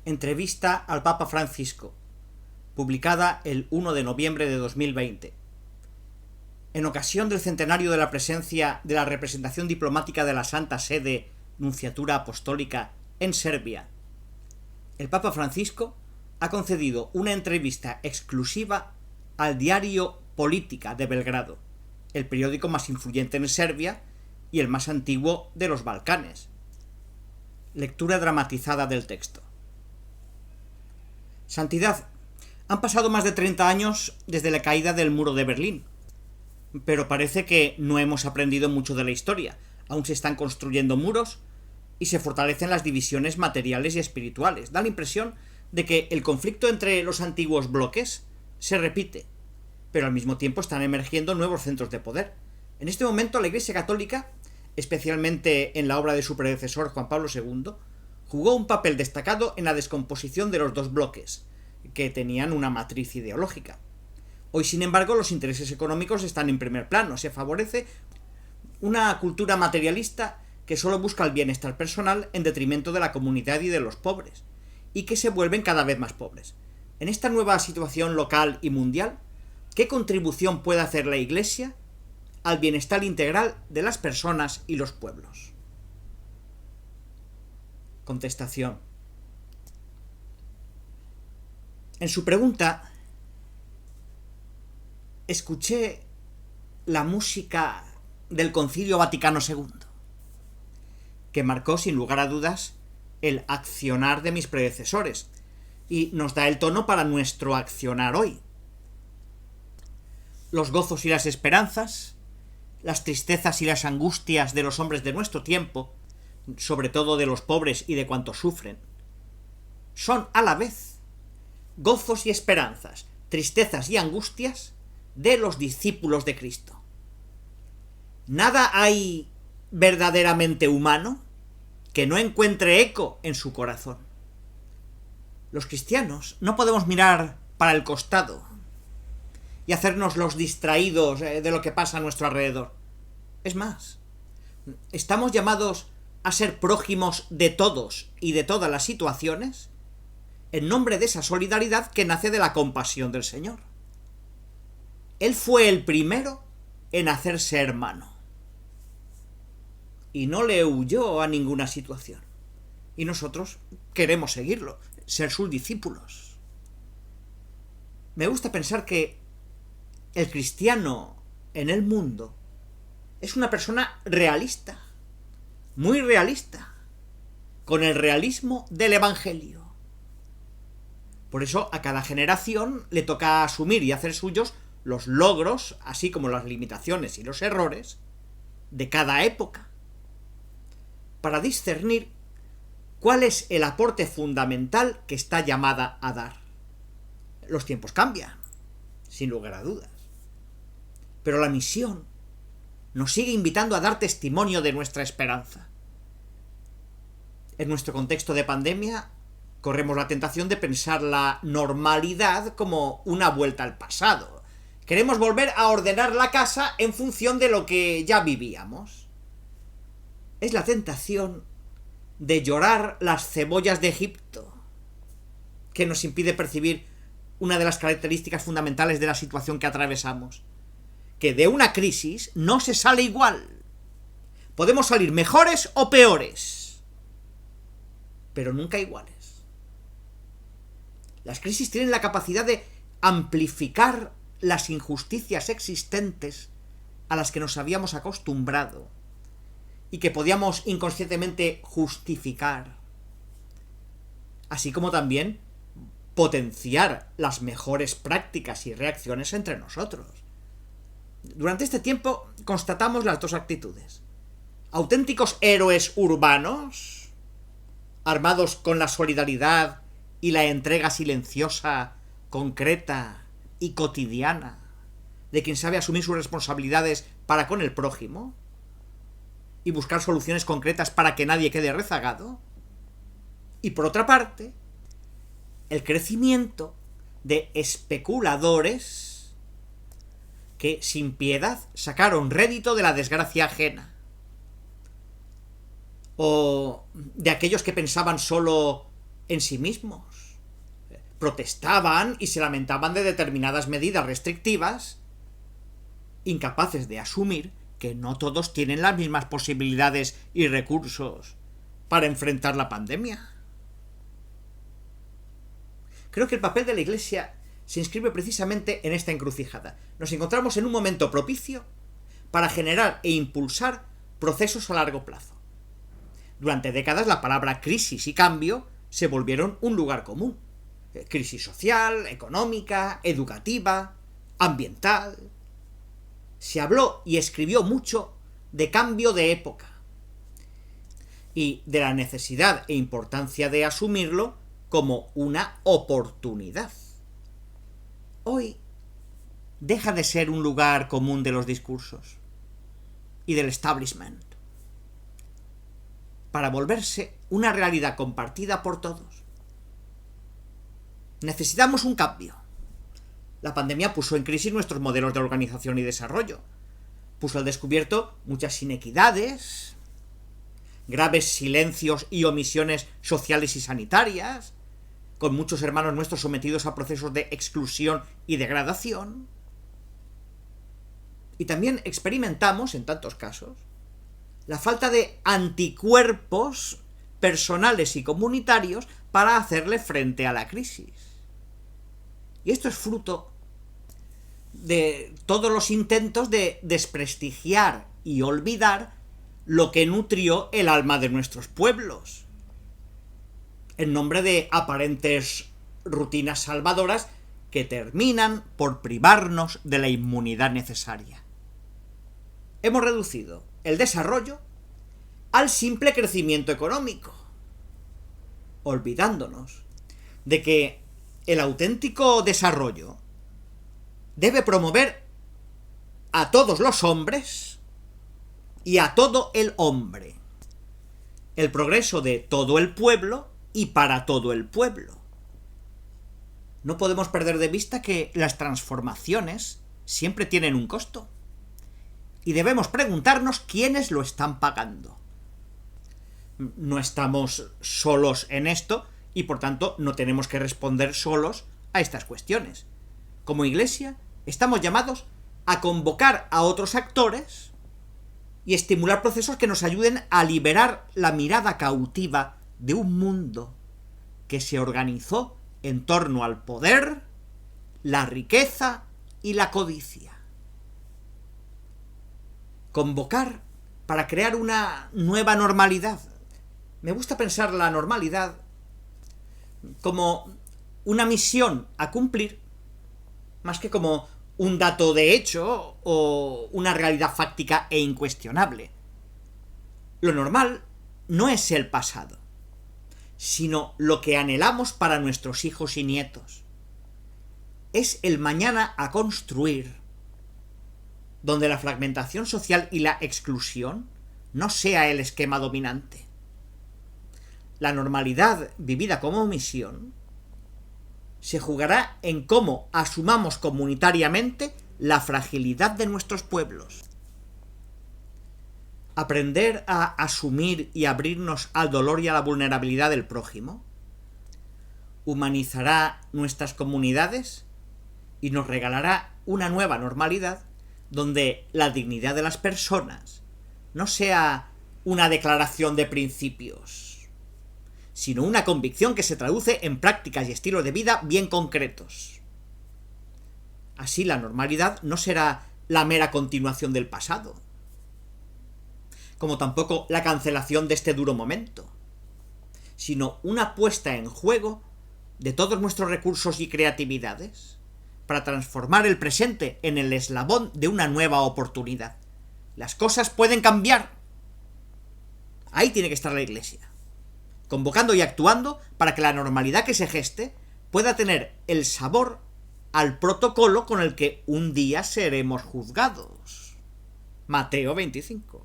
Entrevista al Papa Francisco, publicada el 1 de noviembre de 2020. En ocasión del centenario de la presencia de la representación diplomática de la Santa Sede, Nunciatura Apostólica, en Serbia, el Papa Francisco ha concedido una entrevista exclusiva al diario Política de Belgrado, el periódico más influyente en Serbia y el más antiguo de los Balcanes. Lectura dramatizada del texto. Santidad, han pasado más de 30 años desde la caída del muro de Berlín, pero parece que no hemos aprendido mucho de la historia. Aún se están construyendo muros y se fortalecen las divisiones materiales y espirituales. Da la impresión de que el conflicto entre los antiguos bloques se repite, pero al mismo tiempo están emergiendo nuevos centros de poder. En este momento la Iglesia Católica, especialmente en la obra de su predecesor Juan Pablo II, jugó un papel destacado en la descomposición de los dos bloques, que tenían una matriz ideológica. Hoy, sin embargo, los intereses económicos están en primer plano. Se favorece una cultura materialista que solo busca el bienestar personal en detrimento de la comunidad y de los pobres, y que se vuelven cada vez más pobres. En esta nueva situación local y mundial, ¿qué contribución puede hacer la Iglesia al bienestar integral de las personas y los pueblos? Contestación. En su pregunta, escuché la música del Concilio Vaticano II, que marcó sin lugar a dudas el accionar de mis predecesores y nos da el tono para nuestro accionar hoy. Los gozos y las esperanzas, las tristezas y las angustias de los hombres de nuestro tiempo, sobre todo de los pobres y de cuantos sufren, son a la vez gozos y esperanzas, tristezas y angustias de los discípulos de Cristo. Nada hay verdaderamente humano que no encuentre eco en su corazón. Los cristianos no podemos mirar para el costado y hacernos los distraídos de lo que pasa a nuestro alrededor. Es más, estamos llamados a ser prójimos de todos y de todas las situaciones en nombre de esa solidaridad que nace de la compasión del Señor. Él fue el primero en hacerse hermano y no le huyó a ninguna situación. Y nosotros queremos seguirlo, ser sus discípulos. Me gusta pensar que el cristiano en el mundo es una persona realista, muy realista, con el realismo del Evangelio. Por eso a cada generación le toca asumir y hacer suyos los logros, así como las limitaciones y los errores de cada época, para discernir cuál es el aporte fundamental que está llamada a dar. Los tiempos cambian, sin lugar a dudas, pero la misión nos sigue invitando a dar testimonio de nuestra esperanza. En nuestro contexto de pandemia, corremos la tentación de pensar la normalidad como una vuelta al pasado. Queremos volver a ordenar la casa en función de lo que ya vivíamos. Es la tentación de llorar las cebollas de Egipto que nos impide percibir una de las características fundamentales de la situación que atravesamos: que de una crisis no se sale igual. Podemos salir mejores o peores, pero nunca iguales. Las crisis tienen la capacidad de amplificar las injusticias existentes a las que nos habíamos acostumbrado y que podíamos inconscientemente justificar, así como también potenciar las mejores prácticas y reacciones entre nosotros. Durante este tiempo constatamos las dos actitudes: auténticos héroes urbanos, armados con la solidaridad y la entrega silenciosa, concreta y cotidiana de quien sabe asumir sus responsabilidades para con el prójimo y buscar soluciones concretas para que nadie quede rezagado. Y por otra parte, el crecimiento de especuladores que sin piedad sacaron rédito de la desgracia ajena, o de aquellos que pensaban solo en sí mismos. Protestaban y se lamentaban de determinadas medidas restrictivas, incapaces de asumir que no todos tienen las mismas posibilidades y recursos para enfrentar la pandemia. Creo que el papel de la Iglesia se inscribe precisamente en esta encrucijada. Nos encontramos en un momento propicio para generar e impulsar procesos a largo plazo. Durante décadas la palabra crisis y cambio se volvieron un lugar común. Crisis social, económica, educativa, ambiental. Se habló y escribió mucho de cambio de época y de la necesidad e importancia de asumirlo como una oportunidad. Hoy deja de ser un lugar común de los discursos y del establishment para volverse una realidad compartida por todos. Necesitamos un cambio. La pandemia puso en crisis nuestros modelos de organización y desarrollo. Puso al descubierto muchas inequidades, graves silencios y omisiones sociales y sanitarias, con muchos hermanos nuestros sometidos a procesos de exclusión y degradación. Y también experimentamos, en tantos casos, la falta de anticuerpos personales y comunitarios para hacerle frente a la crisis. Y esto es fruto de todos los intentos de desprestigiar y olvidar lo que nutrió el alma de nuestros pueblos, en nombre de aparentes rutinas salvadoras que terminan por privarnos de la inmunidad necesaria. Hemos reducido el desarrollo al simple crecimiento económico, olvidándonos de que el auténtico desarrollo debe promover a todos los hombres y a todo el hombre, el progreso de todo el pueblo y para todo el pueblo. No podemos perder de vista que las transformaciones siempre tienen un costo y debemos preguntarnos quiénes lo están pagando. No estamos solos en esto y por tanto no tenemos que responder solos a estas cuestiones. Como Iglesia estamos llamados a convocar a otros actores y estimular procesos que nos ayuden a liberar la mirada cautiva de un mundo que se organizó en torno al poder, la riqueza y la codicia. Convocar para crear una nueva normalidad. Me gusta pensar la normalidad como una misión a cumplir, más que como un dato de hecho o una realidad fáctica e incuestionable. Lo normal no es el pasado, sino lo que anhelamos para nuestros hijos y nietos. Es el mañana a construir, donde la fragmentación social y la exclusión no sea el esquema dominante. La normalidad vivida como misión se jugará en cómo asumamos comunitariamente la fragilidad de nuestros pueblos. Aprender a asumir y abrirnos al dolor y a la vulnerabilidad del prójimo humanizará nuestras comunidades y nos regalará una nueva normalidad donde la dignidad de las personas no sea una declaración de principios, sino una convicción que se traduce en prácticas y estilos de vida bien concretos. Así la normalidad no será la mera continuación del pasado, como tampoco la cancelación de este duro momento, sino una puesta en juego de todos nuestros recursos y creatividades para transformar el presente en el eslabón de una nueva oportunidad. Las cosas pueden cambiar. Ahí tiene que estar la Iglesia, convocando y actuando para que la normalidad que se geste pueda tener el sabor al protocolo con el que un día seremos juzgados. Mateo 25.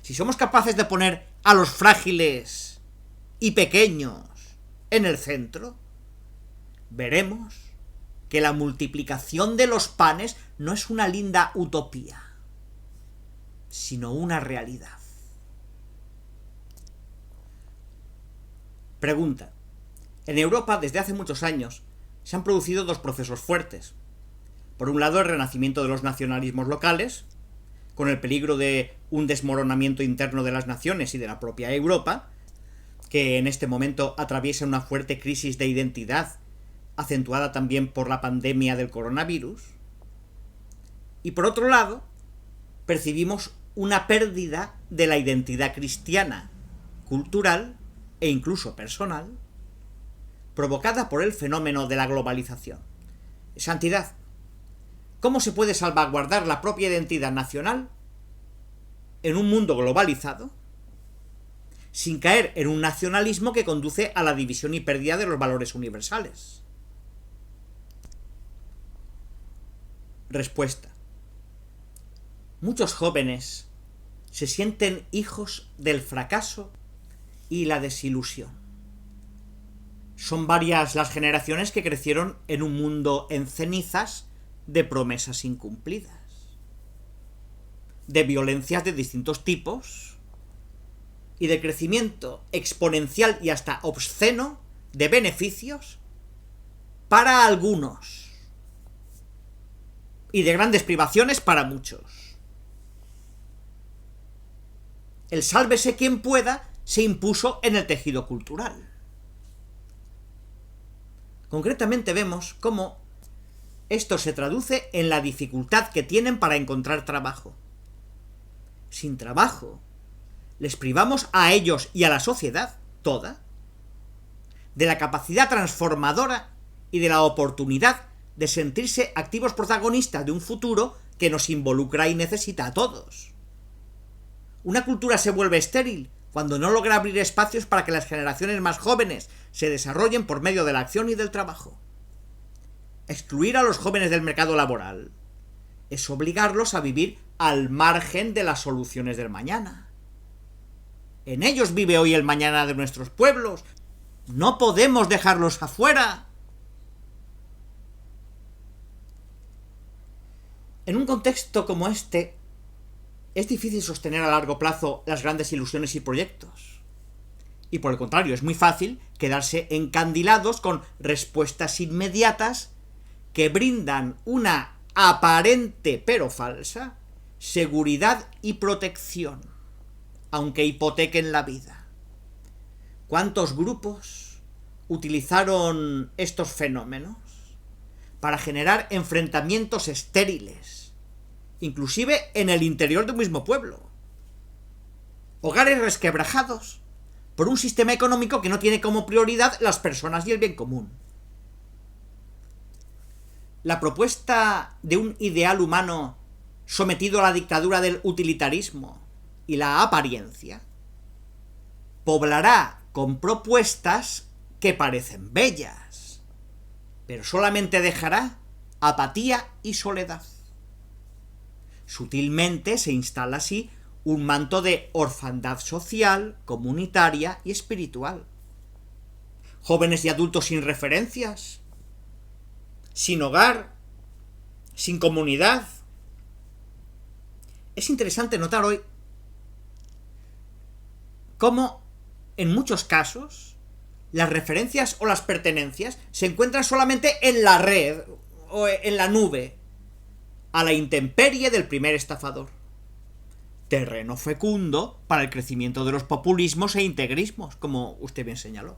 Si somos capaces de poner a los frágiles y pequeños en el centro, veremos que la multiplicación de los panes no es una linda utopía, sino una realidad. Pregunta. En Europa, desde hace muchos años, se han producido dos procesos fuertes. Por un lado, el renacimiento de los nacionalismos locales, con el peligro de un desmoronamiento interno de las naciones y de la propia Europa, que en este momento atraviesa una fuerte crisis de identidad, acentuada también por la pandemia del coronavirus. Y por otro lado, percibimos una pérdida de la identidad cristiana, cultural e incluso personal, provocada por el fenómeno de la globalización. Santidad, ¿cómo se puede salvaguardar la propia identidad nacional en un mundo globalizado sin caer en un nacionalismo que conduce a la división y pérdida de los valores universales? Respuesta. Muchos jóvenes se sienten hijos del fracaso y la desilusión. Son varias las generaciones que crecieron en un mundo en cenizas de promesas incumplidas, de violencias de distintos tipos y de crecimiento exponencial y hasta obsceno de beneficios para algunos y de grandes privaciones para muchos. El sálvese quien pueda se impuso en el tejido cultural. Concretamente vemos cómo esto se traduce en la dificultad que tienen para encontrar trabajo. Sin trabajo, les privamos a ellos y a la sociedad toda de la capacidad transformadora y de la oportunidad de sentirse activos protagonistas de un futuro que nos involucra y necesita a todos. Una cultura se vuelve estéril cuando no logra abrir espacios para que las generaciones más jóvenes se desarrollen por medio de la acción y del trabajo. Excluir a los jóvenes del mercado laboral es obligarlos a vivir al margen de las soluciones del mañana. En ellos vive hoy el mañana de nuestros pueblos. No podemos dejarlos afuera. En un contexto como este, es difícil sostener a largo plazo las grandes ilusiones y proyectos. Y por el contrario, es muy fácil quedarse encandilados con respuestas inmediatas que brindan una aparente pero falsa seguridad y protección, aunque hipotequen la vida. ¿Cuántos grupos utilizaron estos fenómenos para generar enfrentamientos estériles, inclusive en el interior de un mismo pueblo? Hogares resquebrajados por un sistema económico que no tiene como prioridad las personas y el bien común. La propuesta de un ideal humano sometido a la dictadura del utilitarismo y la apariencia poblará con propuestas que parecen bellas, pero solamente dejará apatía y soledad. Sutilmente se instala así un manto de orfandad social, comunitaria y espiritual. Jóvenes y adultos sin referencias, sin hogar, sin comunidad. Es interesante notar hoy cómo, en muchos casos, las referencias o las pertenencias se encuentran solamente en la red o en la nube, a la intemperie del primer estafador. Terreno fecundo para el crecimiento de los populismos e integrismos, como usted bien señaló.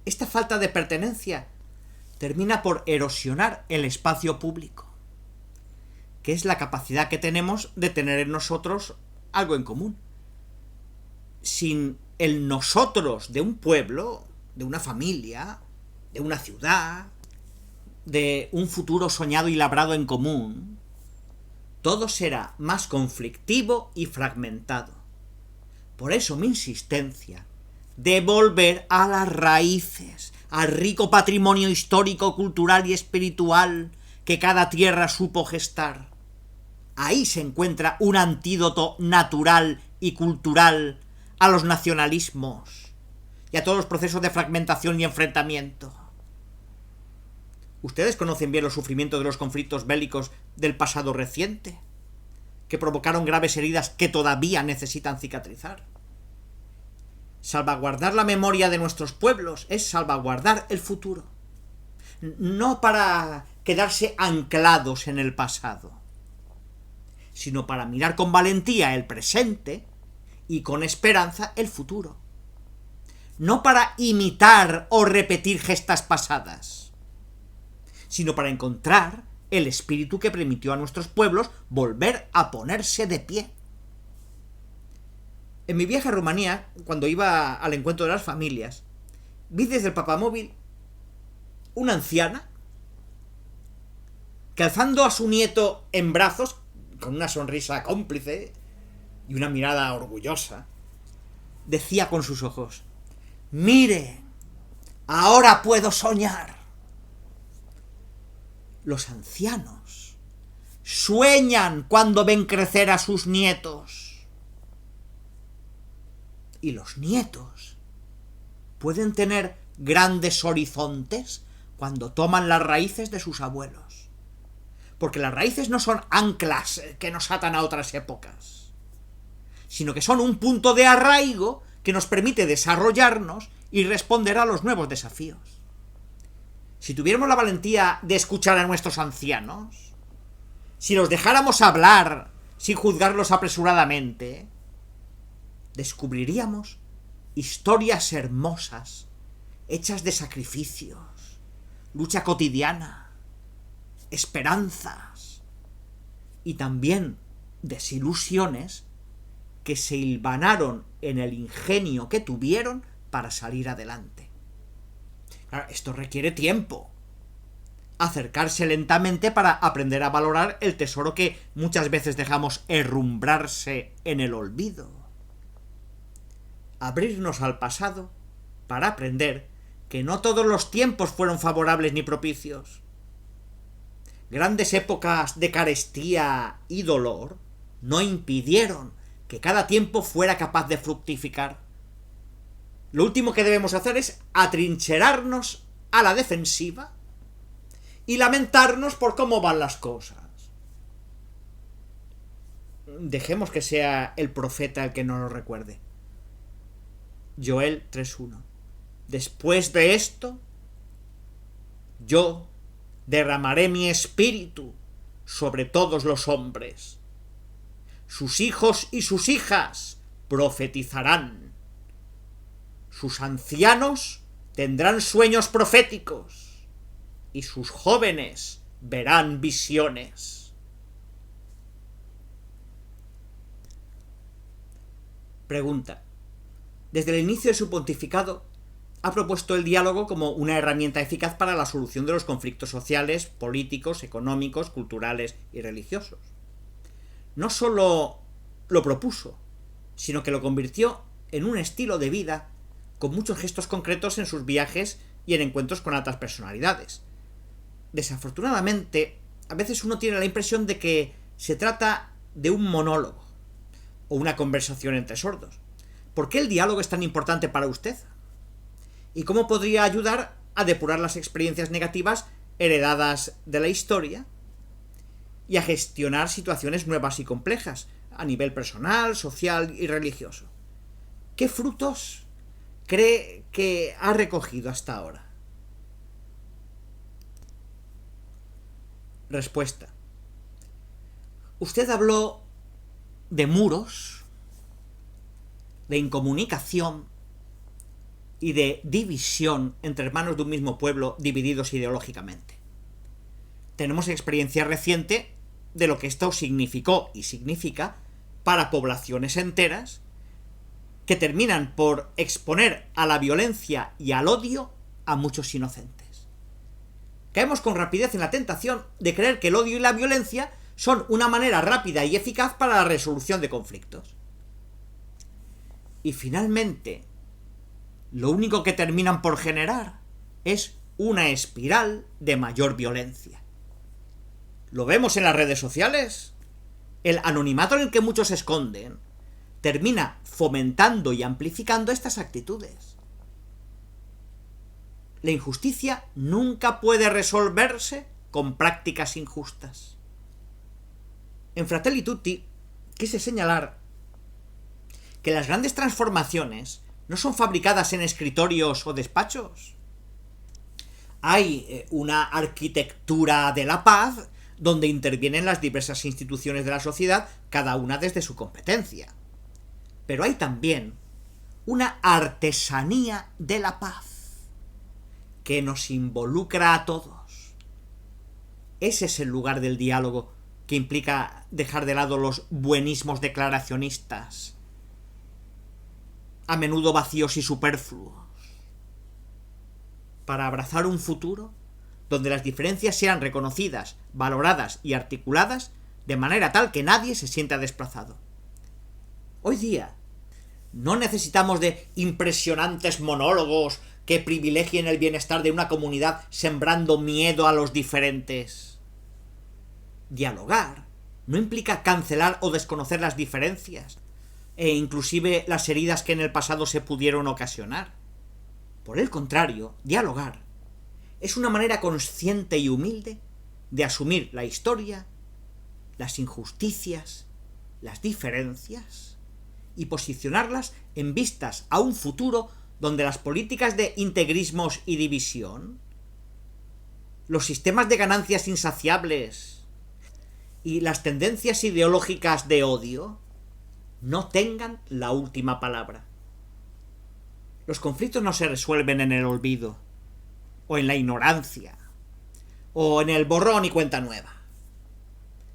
Esta falta de pertenencia termina por erosionar el espacio público, que es la capacidad que tenemos de tener en nosotros algo en común. Sin el nosotros de un pueblo, de una familia, de una ciudad, de un futuro soñado y labrado en común, todo será más conflictivo y fragmentado. Por eso mi insistencia de volver a las raíces, al rico patrimonio histórico, cultural y espiritual que cada tierra supo gestar. Ahí se encuentra un antídoto natural y cultural a los nacionalismos y a todos los procesos de fragmentación y enfrentamiento. Ustedes conocen bien los sufrimientos de los conflictos bélicos del pasado reciente, que provocaron graves heridas que todavía necesitan cicatrizar. Salvaguardar la memoria de nuestros pueblos es salvaguardar el futuro. No para quedarse anclados en el pasado, sino para mirar con valentía el presente y con esperanza el futuro. No para imitar o repetir gestas pasadas, sino para encontrar el espíritu que permitió a nuestros pueblos volver a ponerse de pie. En mi viaje a Rumanía, cuando iba al encuentro de las familias, vi desde el papamóvil una anciana que, alzando a su nieto en brazos, con una sonrisa cómplice y una mirada orgullosa, decía con sus ojos: «Mire, ahora puedo soñar». Los ancianos sueñan cuando ven crecer a sus nietos. Y los nietos pueden tener grandes horizontes cuando toman las raíces de sus abuelos. Porque las raíces no son anclas que nos atan a otras épocas, sino que son un punto de arraigo que nos permite desarrollarnos y responder a los nuevos desafíos. Si tuviéramos la valentía de escuchar a nuestros ancianos, si los dejáramos hablar sin juzgarlos apresuradamente, descubriríamos historias hermosas, hechas de sacrificios, lucha cotidiana, esperanzas y también desilusiones que se hilvanaron en el ingenio que tuvieron para salir adelante. Claro, esto requiere tiempo. Acercarse lentamente para aprender a valorar el tesoro que muchas veces dejamos herrumbrarse en el olvido. Abrirnos al pasado para aprender que no todos los tiempos fueron favorables ni propicios. Grandes épocas de carestía y dolor no impidieron que cada tiempo fuera capaz de fructificar. Lo último que debemos hacer es atrincherarnos a la defensiva y lamentarnos por cómo van las cosas. Dejemos que sea el profeta el que nos lo recuerde. Joel 3:1. Después de esto, yo derramaré mi espíritu sobre todos los hombres. Sus hijos y sus hijas profetizarán. Sus ancianos tendrán sueños proféticos y sus jóvenes verán visiones. Pregunta. Desde el inicio de su pontificado, ha propuesto el diálogo como una herramienta eficaz para la solución de los conflictos sociales, políticos, económicos, culturales y religiosos. No solo lo propuso, sino que lo convirtió en un estilo de vida con muchos gestos concretos en sus viajes y en encuentros con altas personalidades. Desafortunadamente, a veces uno tiene la impresión de que se trata de un monólogo o una conversación entre sordos. ¿Por qué el diálogo es tan importante para usted? ¿Y cómo podría ayudar a depurar las experiencias negativas heredadas de la historia y a gestionar situaciones nuevas y complejas a nivel personal, social y religioso? ¿Qué frutos cree que ha recogido hasta ahora? Respuesta. Usted habló de muros, de incomunicación y de división entre hermanos de un mismo pueblo divididos ideológicamente. Tenemos experiencia reciente de lo que esto significó y significa para poblaciones enteras que terminan por exponer a la violencia y al odio a muchos inocentes. Caemos con rapidez en la tentación de creer que el odio y la violencia son una manera rápida y eficaz para la resolución de conflictos. Y finalmente, lo único que terminan por generar es una espiral de mayor violencia. ¿Lo vemos en las redes sociales? El anonimato en el que muchos se esconden termina fomentando y amplificando estas actitudes. La injusticia nunca puede resolverse con prácticas injustas. En Fratelli Tutti quise señalar que las grandes transformaciones no son fabricadas en escritorios o despachos. Hay una arquitectura de la paz donde intervienen las diversas instituciones de la sociedad, cada una desde su competencia. Pero hay también una artesanía de la paz que nos involucra a todos. Ese es el lugar del diálogo, que implica dejar de lado los buenismos declaracionistas, a menudo vacíos y superfluos, para abrazar un futuro donde las diferencias sean reconocidas, valoradas y articuladas de manera tal que nadie se sienta desplazado. Hoy día no necesitamos de impresionantes monólogos que privilegien el bienestar de una comunidad sembrando miedo a los diferentes. Dialogar no implica cancelar o desconocer las diferencias, e inclusive las heridas que en el pasado se pudieron ocasionar. Por el contrario, dialogar es una manera consciente y humilde de asumir la historia, las injusticias, las diferencias y posicionarlas en vistas a un futuro donde las políticas de integrismos y división, los sistemas de ganancias insaciables y las tendencias ideológicas de odio no tengan la última palabra. Los conflictos no se resuelven en el olvido, o en la ignorancia, o en el borrón y cuenta nueva,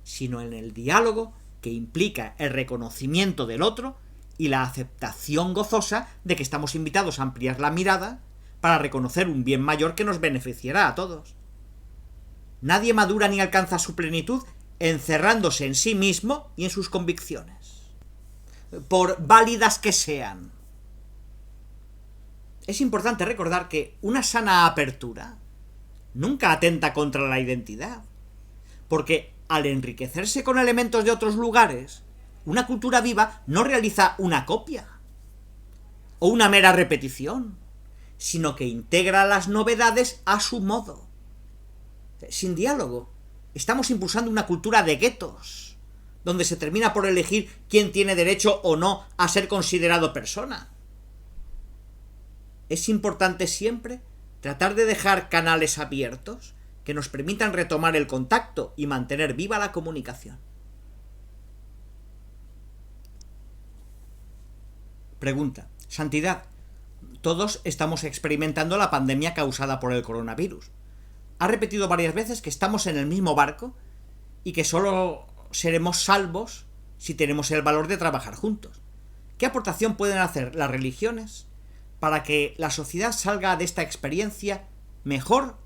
sino en el diálogo que implica el reconocimiento del otro y la aceptación gozosa de que estamos invitados a ampliar la mirada para reconocer un bien mayor que nos beneficiará a todos. Nadie madura ni alcanza su plenitud encerrándose en sí mismo y en sus convicciones, por válidas que sean. Es importante recordar que una sana apertura nunca atenta contra la identidad, porque al enriquecerse con elementos de otros lugares, una cultura viva no realiza una copia o una mera repetición, sino que integra las novedades a su modo. Sin diálogo, estamos impulsando una cultura de guetos, donde se termina por elegir quién tiene derecho o no a ser considerado persona. Es importante siempre tratar de dejar canales abiertos que nos permitan retomar el contacto y mantener viva la comunicación. Pregunta. Santidad, todos estamos experimentando la pandemia causada por el coronavirus. Ha repetido varias veces que estamos en el mismo barco y que solo seremos salvos si tenemos el valor de trabajar juntos. ¿Qué aportación pueden hacer las religiones para que la sociedad salga de esta experiencia mejor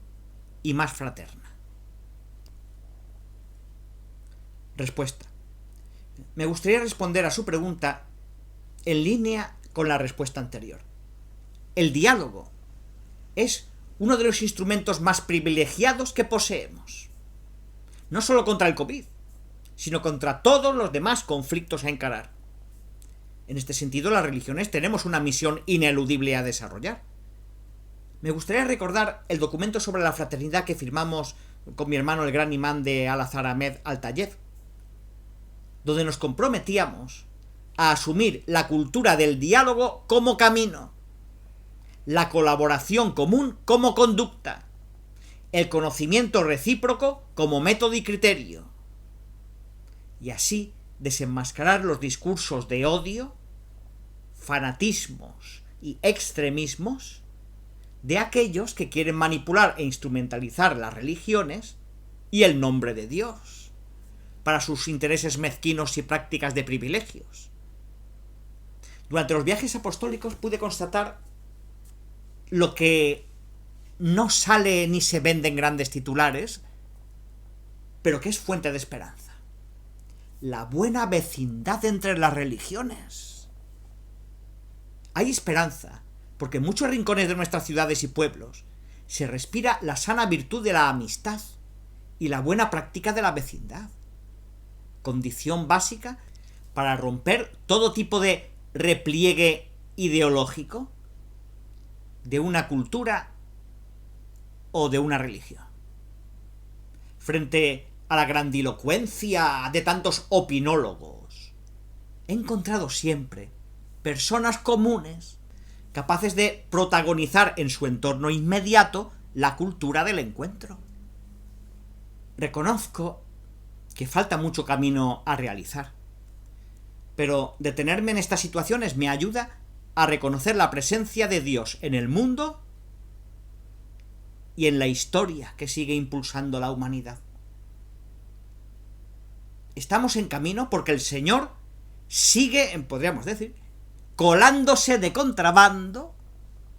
y más fraterna? Respuesta. Me gustaría responder a su pregunta en línea con la respuesta anterior. El diálogo es uno de los instrumentos más privilegiados que poseemos. No solo contra el COVID, sino contra todos los demás conflictos a encarar. En este sentido, las religiones tenemos una misión ineludible a desarrollar. Me gustaría recordar el documento sobre la fraternidad que firmamos con mi hermano el gran imán de Al-Azhar Ahmed Al-Tayeb, donde nos comprometíamos a asumir la cultura del diálogo como camino, la colaboración común como conducta, el conocimiento recíproco como método y criterio, y así desenmascarar los discursos de odio, fanatismos y extremismos de aquellos que quieren manipular e instrumentalizar las religiones y el nombre de Dios para sus intereses mezquinos y prácticas de privilegios. Durante los viajes apostólicos pude constatar lo que no sale ni se vende en grandes titulares, pero que es fuente de esperanza: la buena vecindad entre las religiones. Hay esperanza, porque en muchos rincones de nuestras ciudades y pueblos se respira la sana virtud de la amistad y la buena práctica de la vecindad, condición básica para romper todo tipo de repliegue ideológico de una cultura o de una religión. Frente a la grandilocuencia de tantos opinólogos, he encontrado siempre personas comunes capaces de protagonizar en su entorno inmediato la cultura del encuentro. Reconozco que falta mucho camino a realizar, pero detenerme en estas situaciones me ayuda a reconocer la presencia de Dios en el mundo y en la historia que sigue impulsando la humanidad. Estamos en camino porque el Señor sigue, podríamos decir, colándose de contrabando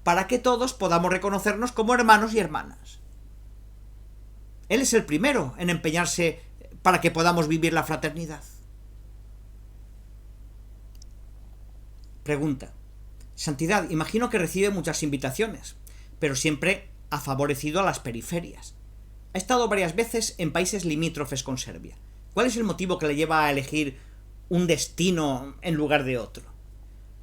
para que todos podamos reconocernos como hermanos y hermanas. Él es el primero en empeñarse para que podamos vivir la fraternidad. Pregunta. Santidad, imagino que recibe muchas invitaciones, pero siempre ha favorecido a las periferias. Ha estado varias veces en países limítrofes con Serbia. ¿Cuál es el motivo que le lleva a elegir un destino en lugar de otro?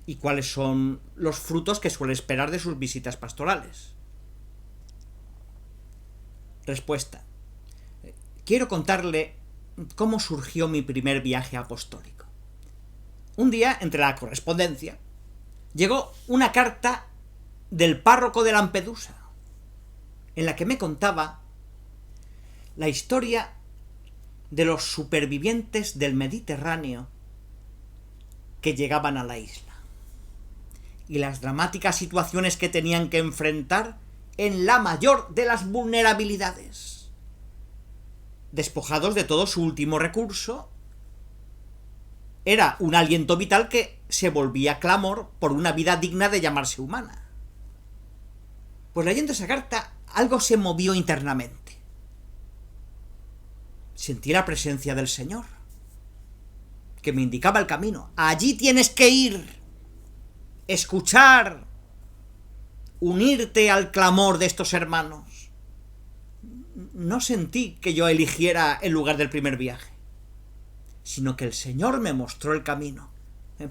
¿Y cuáles son los frutos que suele esperar de sus visitas pastorales? Respuesta. Quiero contarle cómo surgió mi primer viaje apostólico. Un día, entre la correspondencia, llegó una carta del párroco de Lampedusa, en la que me contaba la historia de los supervivientes del Mediterráneo que llegaban a la isla y las dramáticas situaciones que tenían que enfrentar en la mayor de las vulnerabilidades. Despojados de todo su último recurso, era un aliento vital que se volvía clamor por una vida digna de llamarse humana. Pues leyendo esa carta, algo se movió internamente. Sentí la presencia del Señor, que me indicaba el camino. Allí tienes que ir, escuchar, unirte al clamor de estos hermanos. No sentí que yo eligiera el lugar del primer viaje, sino que el Señor me mostró el camino.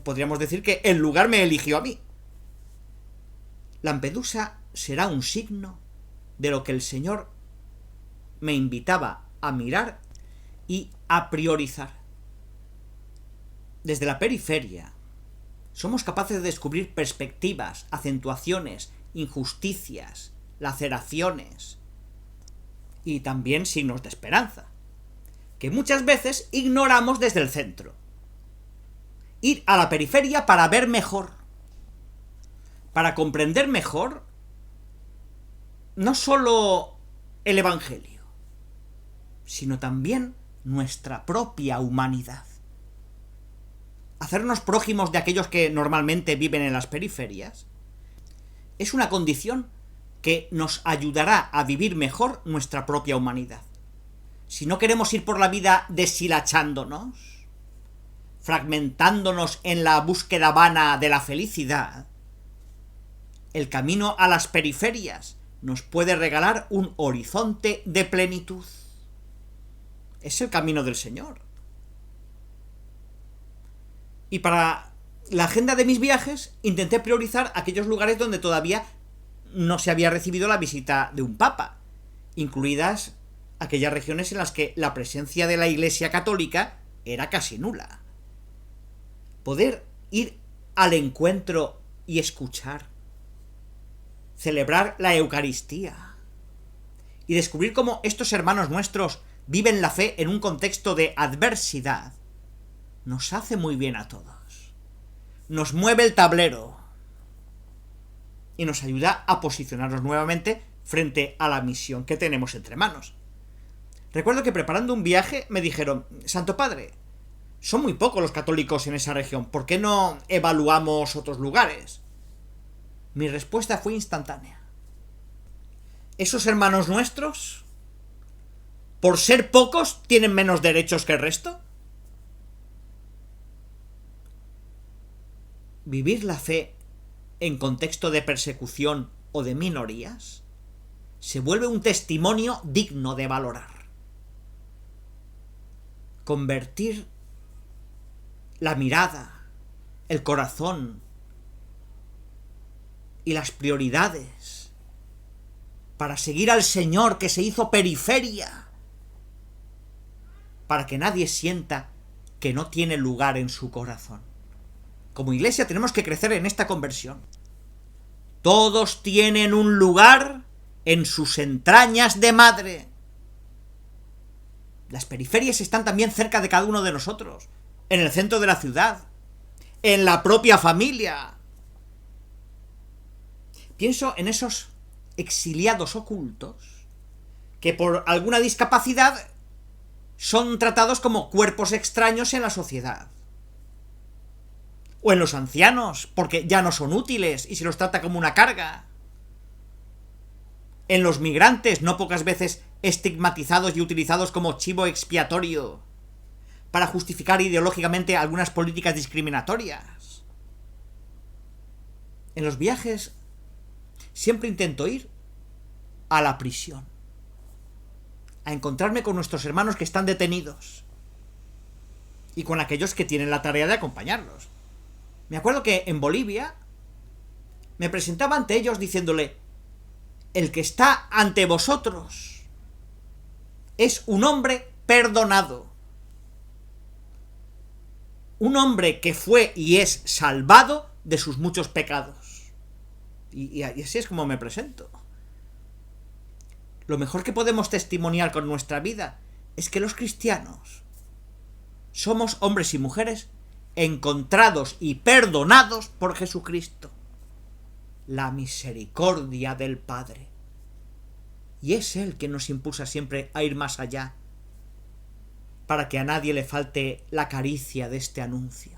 Podríamos decir que el lugar me eligió a mí. Lampedusa será un signo de lo que el Señor me invitaba a mirar y a priorizar. Desde la periferia somos capaces de descubrir perspectivas, acentuaciones, injusticias, laceraciones y también signos de esperanza, que muchas veces ignoramos desde el centro. Ir a la periferia para ver mejor, para comprender mejor no solo el Evangelio, sino también nuestra propia humanidad. Hacernos prójimos de aquellos que normalmente viven en las periferias es una condición que nos ayudará a vivir mejor nuestra propia humanidad. Si no queremos ir por la vida deshilachándonos, fragmentándonos en la búsqueda vana de la felicidad, el camino a las periferias nos puede regalar un horizonte de plenitud. Es el camino del Señor. Y para la agenda de mis viajes intenté priorizar aquellos lugares donde todavía no se había recibido la visita de un papa, incluidas aquellas regiones en las que la presencia de la Iglesia Católica era casi nula. Poder ir al encuentro y escuchar, celebrar la Eucaristía y descubrir cómo estos hermanos nuestros viven la fe en un contexto de adversidad, nos hace muy bien a todos. Nos mueve el tablero y nos ayuda a posicionarnos nuevamente frente a la misión que tenemos entre manos. Recuerdo que preparando un viaje me dijeron: Santo Padre, son muy pocos los católicos en esa región, ¿por qué no evaluamos otros lugares? Mi respuesta fue instantánea. ¿Esos hermanos nuestros, por ser pocos, tienen menos derechos que el resto? ¿Vivir la fe en contexto de persecución o de minorías se vuelve un testimonio digno de valorar? Convertir la mirada, el corazón y las prioridades para seguir al Señor que se hizo periferia, para que nadie sienta que no tiene lugar en su corazón. Como Iglesia tenemos que crecer en esta conversión. Todos tienen un lugar en sus entrañas de madre. Las periferias están también cerca de cada uno de nosotros, en el centro de la ciudad, en la propia familia. Pienso en esos exiliados ocultos que por alguna discapacidad son tratados como cuerpos extraños en la sociedad. O en los ancianos, porque ya no son útiles y se los trata como una carga. En los migrantes, no pocas veces estigmatizados y utilizados como chivo expiatorio para justificar ideológicamente algunas políticas discriminatorias. En los viajes siempre intento ir a la prisión, a encontrarme con nuestros hermanos que están detenidos y con aquellos que tienen la tarea de acompañarlos. Me acuerdo que en Bolivia me presentaba ante ellos diciéndole: el que está ante vosotros es un hombre perdonado, un hombre que fue y es salvado de sus muchos pecados. Y así es como me presento. Lo mejor que podemos testimoniar con nuestra vida es que los cristianos somos hombres y mujeres encontrados y perdonados por Jesucristo, la misericordia del Padre. Y es Él quien nos impulsa siempre a ir más allá, para que a nadie le falte la caricia de este anuncio.